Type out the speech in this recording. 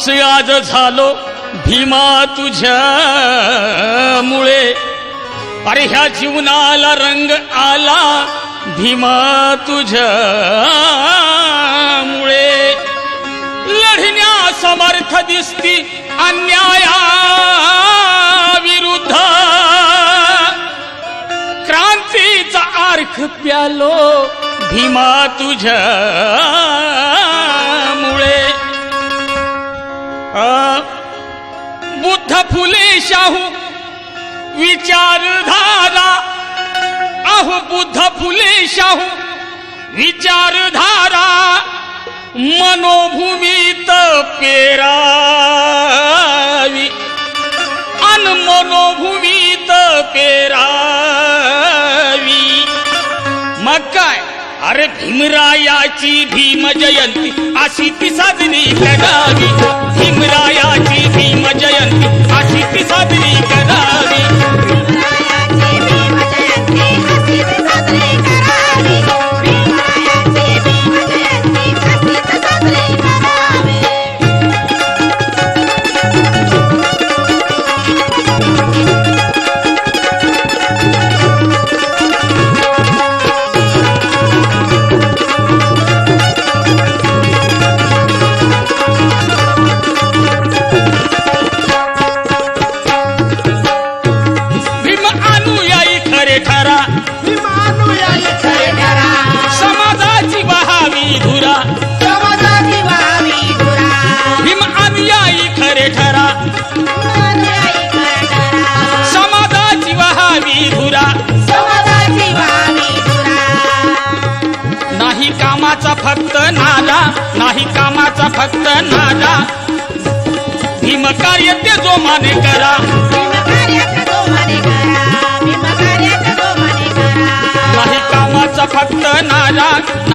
खुश आज झालो भीमा तुझ्यामुळे, अरे ह्या जीवनाला रंग आला भीमा तुझ्यामुळे. लढण्या समर्थ दिसती अन्याया विरुद्ध, क्रांतीचा आर्ख प्यालो भीमा तुझ्यामुळे. बुद्ध फुले शाहू विचारधारा, अहो बुद्ध फुले शाहू विचारधारा मनोभूमीत पेरावी, अन मनोभूमीत पेरावी. मग काय, अरे भीमरायाची भीम जयंती अशी ती साजरी करावी, भीमरायाची भीम जयंती अशी ती साजरी करावी. समाजाची वहावी धुरा, समाजाची वहावी धुरा, भीम अनुयायी खरे ठरा, समाजाची वहावी धुरा, समाजाची वहावी धुरा. नाही कामाचा फक्त नादा, नाही कामाचा फक्त नादा, भीम कार्य ते जोमाने करा, भीम कार्य ते जोमाने करा, भीम कार्य ते जोमाने करा. नाही कामाचा फक्त नारा.